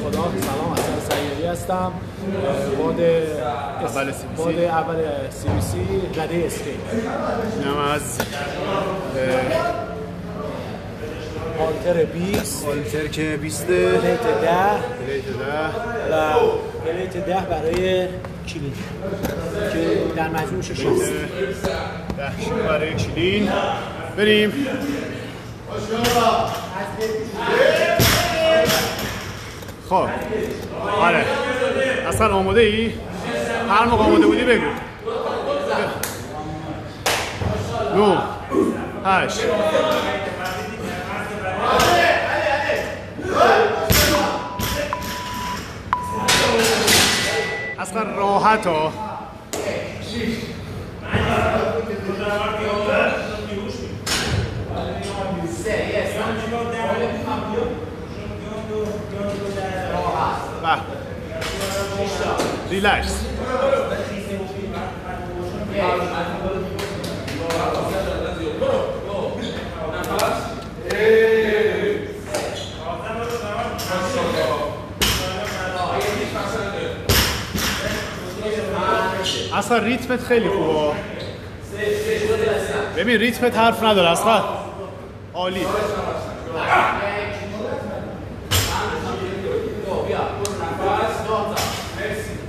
خدا، سلام، حسن سیاری هستم. باد اول CBC رده اسکیت. اینم از آلتر 20 آلتر که 20 پلیت 10 و پلیت 10 برای کلین که در مجموع 6 10 برای کلین. بریم. خب آره اصلا آماده ای؟ هر موقع آماده بودی بگو. 9 8 اصلا راحت ها. ریلکس. اصلا ریتمت خیلی خوبه. ببین ریتمت حرف نداره اصلا. عالی.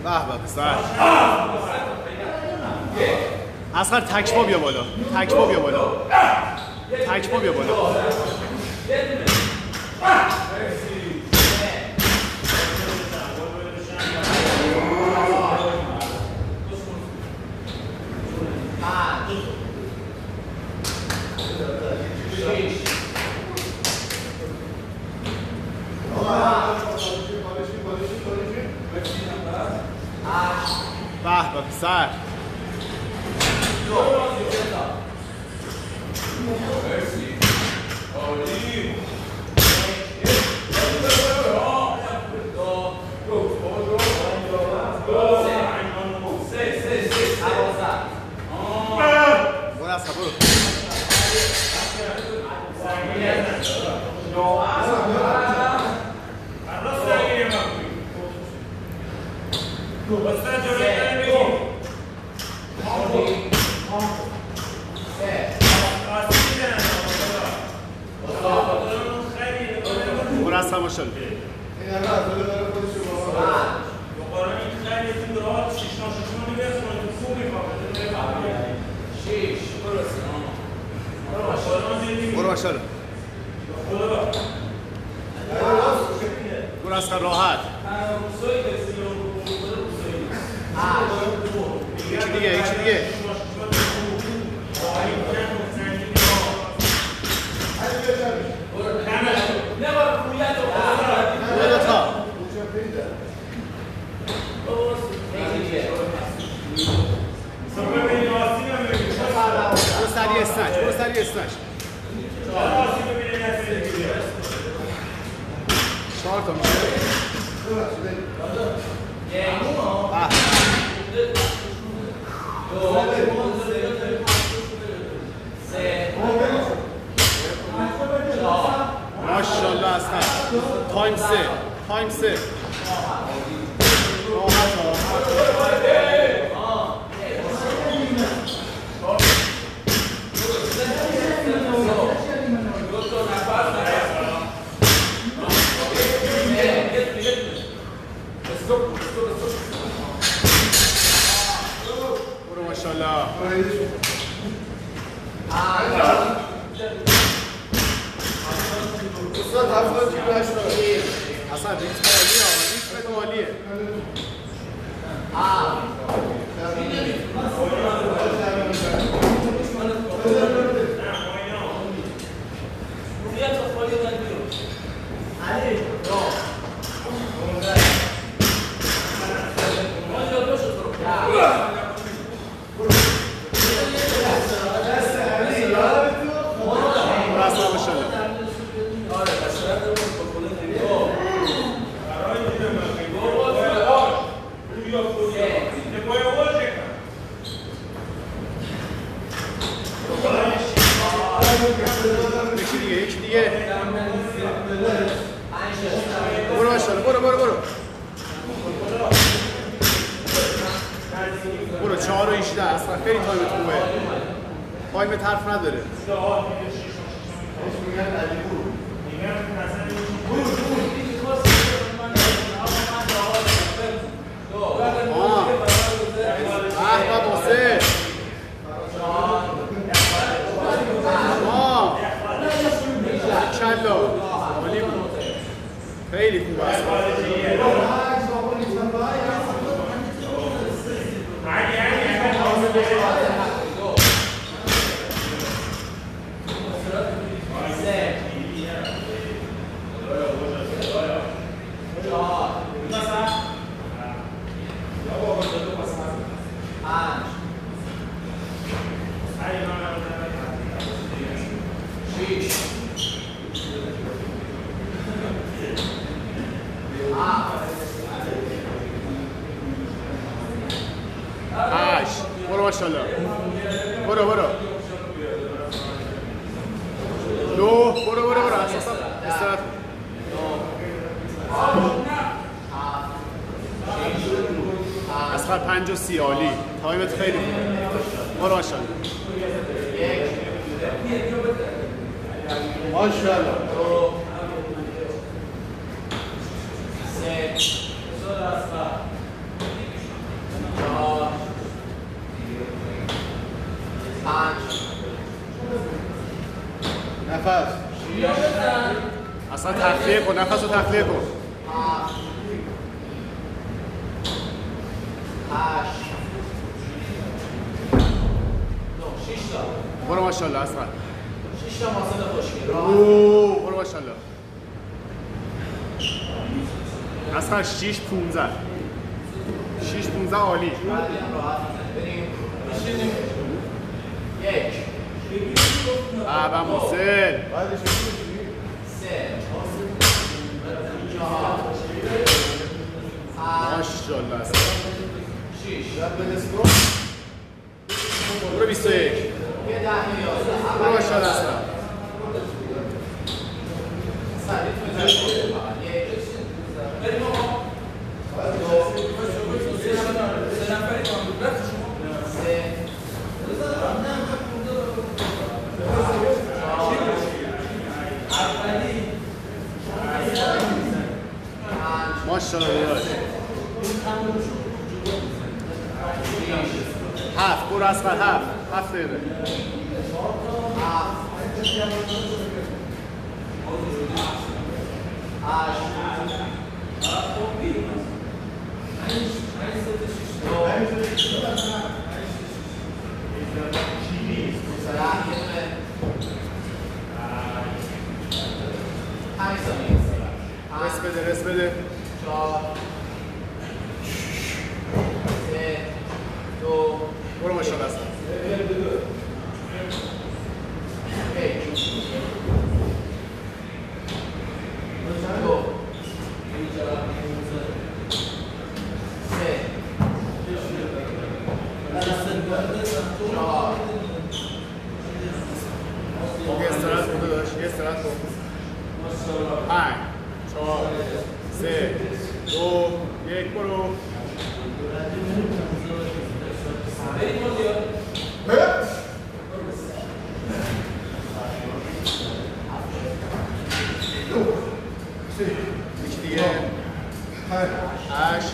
به به پسر. اصغر تکپا بیا بالا. تکپا بیا بالا. تکپا بیا بالا. به به پسر. برو اصلا برو. برو اصلا ماشالله. برو ماشالله. برو اصلا راحت. یکی دیگه یکی دیگه. برو سریع اسنچ. برو سریع اسنچ. 4 تا میشه. ماشاءالله اصلا. تایم 3. تایم 3. برو ماشاءالله. اصلا ریتم عالیه. ریتم عالیه. ماشاءالله برو 4 و 18 اصلا خیلی تایمت خوبه تایمت حرف نداره خیلی خوب است. برو ماشاءالله برو دو برو اساسا استراحت اصغر 5 و 30 عالی تایمت خیلی برو ماشاءالله ماشاءالله نفس اصلا تخلیه کن نفس رو تخلیه کن برو ماشاءالله اصلا 6 تا ماسل خوشگل برو ماشاءالله اصلا 6 15 عالی بابا موسل ماشاءالله اصلا برو 21 برو ماشاءالله اصلا ماشاءالله داداش 7 برو اصغر 7 دقیقه رس بده 4 3 2 برو ماشاءالله اصلا یه استراحت کن داداش یه استراحت کن 5 4 3 2 1 برو یکی دیگه 8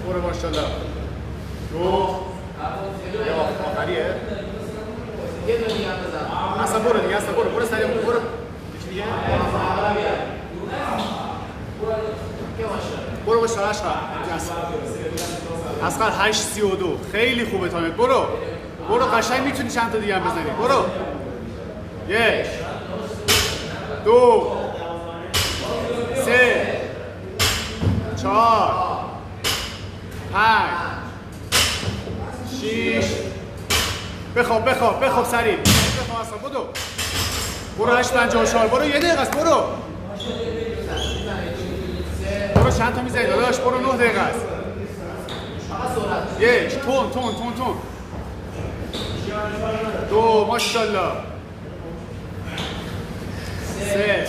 برو ماشاءالله 2 آخریه یه دونه دیگه هم بزن اصلا برو دیگه اصلا برو سریع برو یکی دیگه برو باشه اصغر 8:32 خیلی خوبه تایمت برو قشنگ میتونی چند تا دیگه هم بزنی برو 1 2 3 4 5 6 بخواب سریع بخواب اصلا برو 8:54 برو یه دقیقه است برو چند تا میزنی داداش برو 9 دقیقه است 1 تون 2 ماشاءالله 3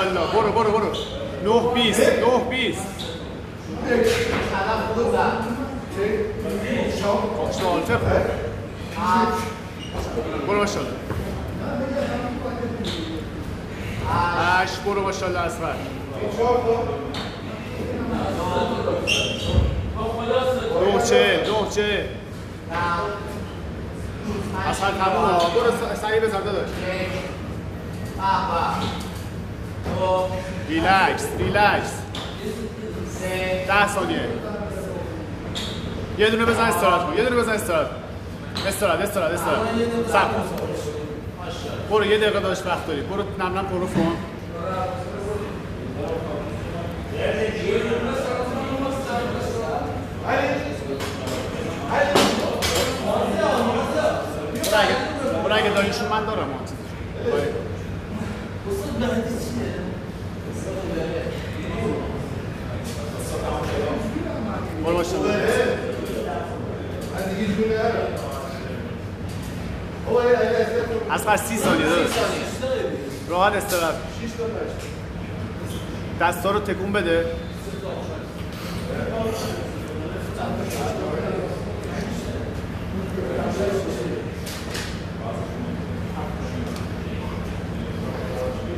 ماشاءالله برو برو برو 9 20 9 20 خوشحال فقه برو ماشاءالله 8 برو ماشاءالله اصغر 9 40 9 40 اصغر تموم برو سریع بزن داداش ریلکس ریلکس 10 ثانیه یه دونه بزن استراحت کن یه دونه بزن استراحت استراحت صبر برو یه دقیقه داشت وقت داری برو نم نم پرو کن برو اگه داریشون من دارم برو باشه از 30 ثانیه داشت راحت استراحت دستا رو تکون بده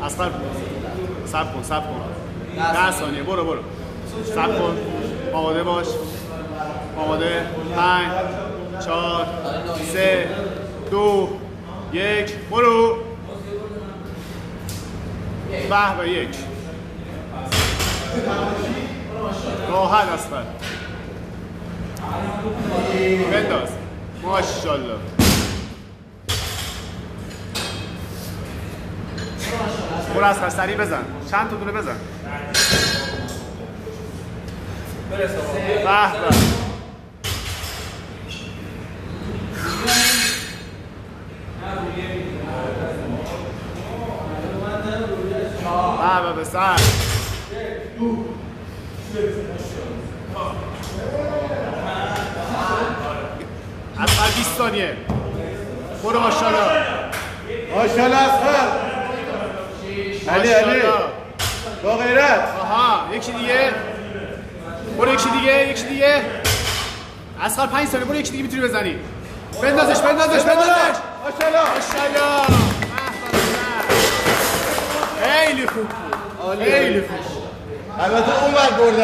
اصغر صبر کن 10 ثانیه برو صبر کن آماده باش آماده 5 4 3 2 1 برو به 1 راحت اصغر بنداز ماشاءالله برو اصغر سریع بزن چند تا دونه بزن به به سر اصغر 20 ثانیه برو ماشاءالله اصغر علی با غیرت آها یکی دیگه برو یکی دیگه اصغر 5 ثانیه برو یکی دیگه میتونی بزنی بندازش ماشاءالله خیلی خوب خیلی خوب البته اون بردن